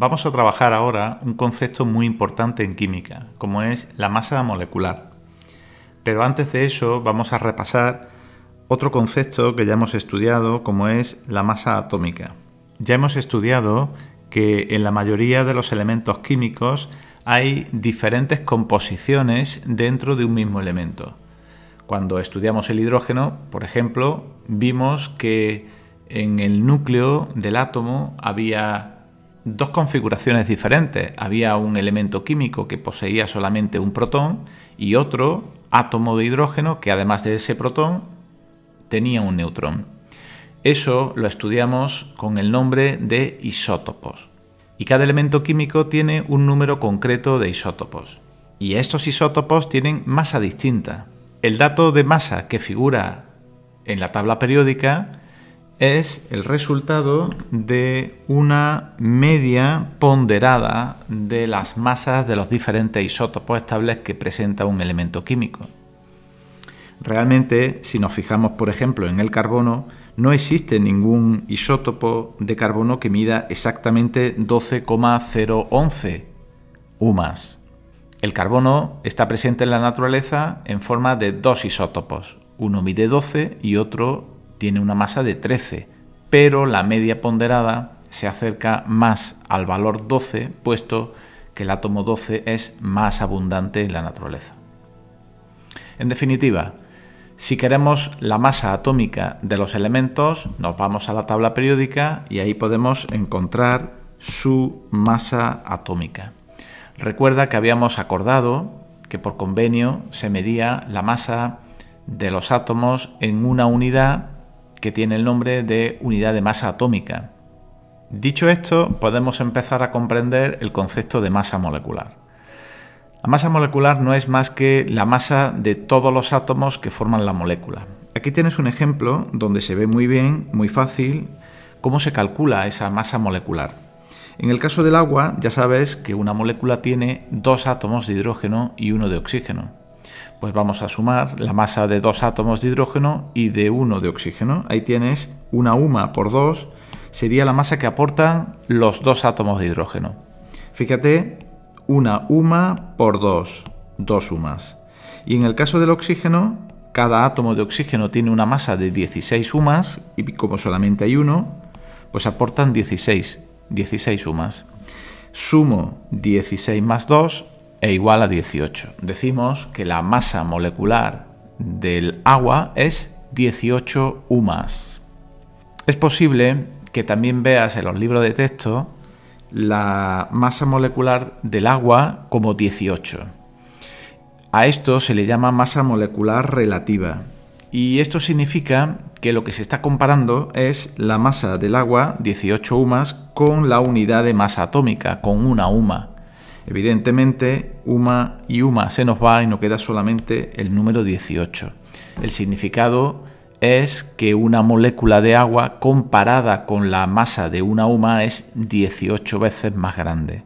Vamos a trabajar ahora un concepto muy importante en química, como es la masa molecular. Pero antes de eso vamos a repasar otro concepto que ya hemos estudiado, como es la masa atómica. Ya hemos estudiado que en la mayoría de los elementos químicos hay diferentes composiciones dentro de un mismo elemento. Cuando estudiamos el hidrógeno, por ejemplo, vimos que en el núcleo del átomo había dos configuraciones diferentes. Había un elemento químico que poseía solamente un protón y otro átomo de hidrógeno que además de ese protón tenía un neutrón. Eso lo estudiamos con el nombre de isótopos. Y cada elemento químico tiene un número concreto de isótopos. Y estos isótopos tienen masa distinta. El dato de masa que figura en la tabla periódica es el resultado de una media ponderada de las masas de los diferentes isótopos estables que presenta un elemento químico. Realmente, si nos fijamos, por ejemplo, en el carbono, no existe ningún isótopo de carbono que mida exactamente 12,011 UMAS. El carbono está presente en la naturaleza en forma de dos isótopos. Uno mide 12 y otro tiene una masa de 13, pero la media ponderada se acerca más al valor 12, puesto que el átomo 12 es más abundante en la naturaleza. En definitiva, si queremos la masa atómica de los elementos, nos vamos a la tabla periódica y ahí podemos encontrar su masa atómica. Recuerda que habíamos acordado que por convenio se medía la masa de los átomos en una unidad que tiene el nombre de unidad de masa atómica. Dicho esto, podemos empezar a comprender el concepto de masa molecular. La masa molecular no es más que la masa de todos los átomos que forman la molécula. Aquí tienes un ejemplo donde se ve muy bien, muy fácil, cómo se calcula esa masa molecular. En el caso del agua, ya sabes que una molécula tiene dos átomos de hidrógeno y uno de oxígeno. Pues vamos a sumar la masa de dos átomos de hidrógeno y de uno de oxígeno. Ahí tienes una UMA por 2, sería la masa que aportan los dos átomos de hidrógeno. Fíjate, una UMA por 2, 2 UMAs. Y en el caso del oxígeno, cada átomo de oxígeno tiene una masa de 16 UMAs y como solamente hay uno, pues aportan 16 UMAs. Sumo 16 más 2 e igual a 18. Decimos que la masa molecular del agua es 18 UMAs. Es posible que también veas en los libros de texto la masa molecular del agua como 18. A esto se le llama masa molecular relativa. Y esto significa que lo que se está comparando es la masa del agua, 18 UMAs, con la unidad de masa atómica, con una UMA. Evidentemente, UMA y UMA se nos va y nos queda solamente el número 18. El significado es que una molécula de agua comparada con la masa de una UMA es 18 veces más grande.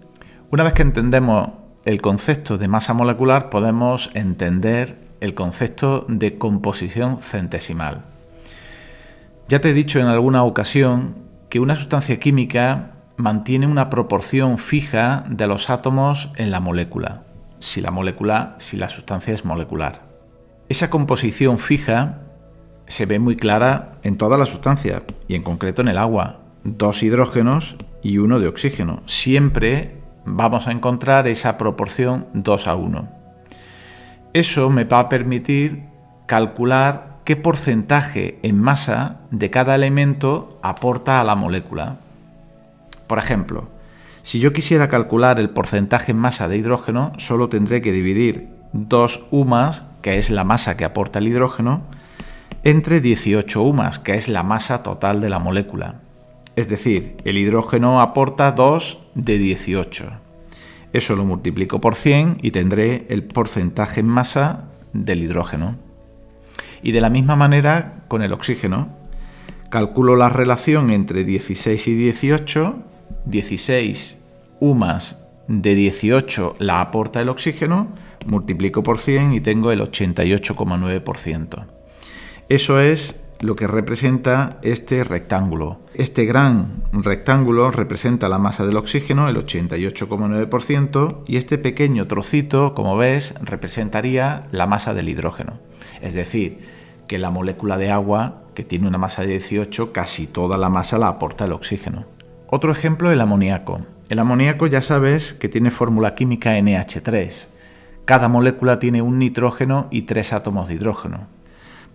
Una vez que entendemos el concepto de masa molecular, podemos entender el concepto de composición centesimal. Ya te he dicho en alguna ocasión que una sustancia química mantiene una proporción fija de los átomos en la molécula, si la sustancia es molecular. Esa composición fija se ve muy clara en toda la sustancia y en concreto en el agua. 2 hidrógenos y 1 de oxígeno. Siempre vamos a encontrar esa proporción 2 a 1. Eso me va a permitir calcular qué porcentaje en masa de cada elemento aporta a la molécula. Por ejemplo, si yo quisiera calcular el porcentaje en masa de hidrógeno, solo tendré que dividir 2 UMAs, que es la masa que aporta el hidrógeno, entre 18 UMAs, que es la masa total de la molécula. Es decir, el hidrógeno aporta 2 de 18. Eso lo multiplico por 100 y tendré el porcentaje en masa del hidrógeno. Y de la misma manera con el oxígeno. Calculo la relación entre 16 y 18. 16 UMAs de 18 la aporta el oxígeno, multiplico por 100 y tengo el 88,9%. Eso es lo que representa este rectángulo. Este gran rectángulo representa la masa del oxígeno, el 88,9%, y este pequeño trocito, como ves, representaría la masa del hidrógeno. Es decir, que la molécula de agua, que tiene una masa de 18, casi toda la masa la aporta el oxígeno. Otro ejemplo, el amoníaco. El amoníaco ya sabes que tiene fórmula química NH3. Cada molécula tiene un nitrógeno y 3 átomos de hidrógeno.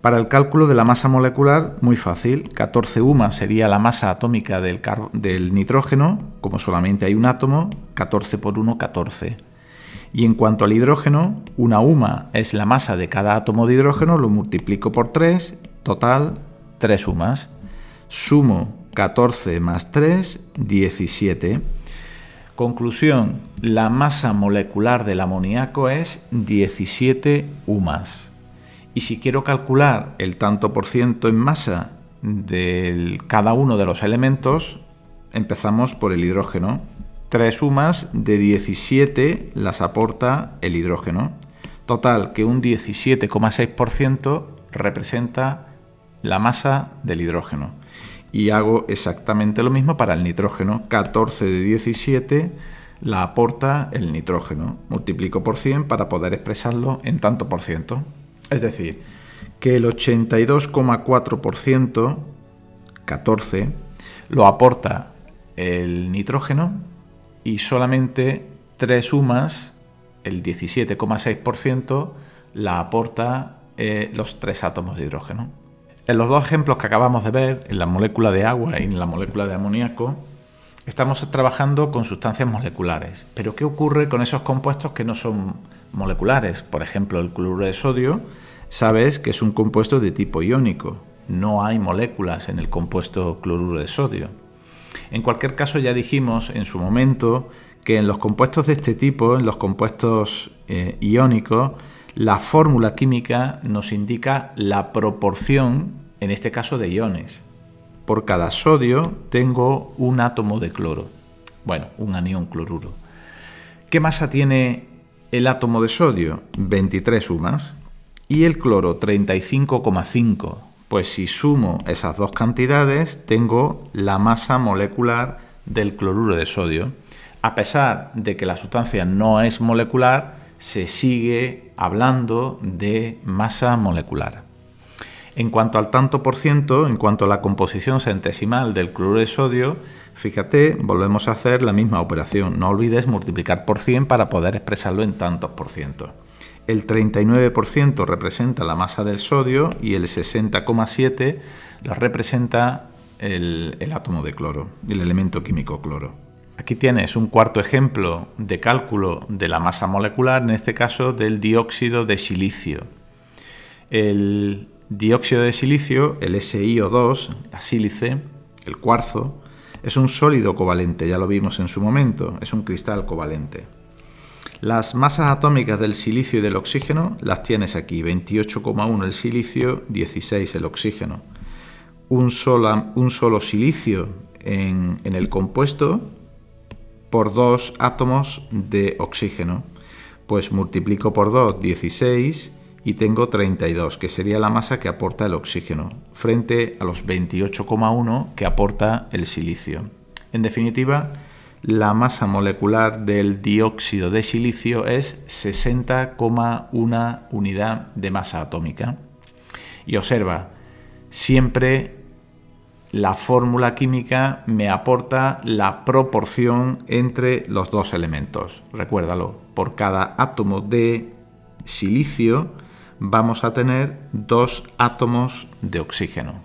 Para el cálculo de la masa molecular, muy fácil, 14 UMA sería la masa atómica del nitrógeno, como solamente hay un átomo, 14 por 1, 14. Y en cuanto al hidrógeno, una UMA es la masa de cada átomo de hidrógeno, lo multiplico por 3, total 3 UMAs. Sumo 14 más 3, 17. Conclusión, la masa molecular del amoníaco es 17 UMAs. Y si quiero calcular el tanto por ciento en masa de cada uno de los elementos, empezamos por el hidrógeno. 3 UMAs de 17 las aporta el hidrógeno. Total, que un 17,6% representa la masa del hidrógeno. Y hago exactamente lo mismo para el nitrógeno. 14 de 17 la aporta el nitrógeno. Multiplico por 100 para poder expresarlo en tanto por ciento. Es decir, que el 82,4%, 14, lo aporta el nitrógeno y solamente 3 UMAs, el 17,6%, la aporta los 3 átomos de hidrógeno. En los dos ejemplos que acabamos de ver, en la molécula de agua y en la molécula de amoníaco, estamos trabajando con sustancias moleculares. Pero ¿qué ocurre con esos compuestos que no son moleculares? Por ejemplo, el cloruro de sodio, sabes que es un compuesto de tipo iónico. No hay moléculas en el compuesto cloruro de sodio. En cualquier caso, ya dijimos en su momento que en los compuestos de este tipo, en los compuestos iónicos, la fórmula química nos indica la proporción, en este caso de iones. Por cada sodio tengo un átomo de cloro. Bueno, un anión cloruro. ¿Qué masa tiene el átomo de sodio? 23 UMAs. Y el cloro, 35,5. Pues si sumo esas dos cantidades, tengo la masa molecular del cloruro de sodio. A pesar de que la sustancia no es molecular, se sigue hablando de masa molecular. En cuanto al tanto por ciento, en cuanto a la composición centesimal del cloruro de sodio, fíjate, volvemos a hacer la misma operación. No olvides multiplicar por 100 para poder expresarlo en tantos por ciento. El 39% representa la masa del sodio y el 60,7% lo representa el átomo de cloro, el elemento químico cloro. Aquí tienes un cuarto ejemplo de cálculo de la masa molecular, en este caso del dióxido de silicio. El dióxido de silicio, el SiO2, la sílice, el cuarzo, es un sólido covalente, ya lo vimos en su momento, es un cristal covalente. Las masas atómicas del silicio y del oxígeno las tienes aquí, 28,1 el silicio, 16 el oxígeno. Un solo silicio en el compuesto por 2 átomos de oxígeno. Pues multiplico por 2, 16 y tengo 32, que sería la masa que aporta el oxígeno, frente a los 28,1 que aporta el silicio. En definitiva, la masa molecular del dióxido de silicio es 60,1 unidad de masa atómica. Y observa, siempre la fórmula química me aporta la proporción entre los dos elementos. Recuérdalo, por cada átomo de silicio vamos a tener 2 átomos de oxígeno.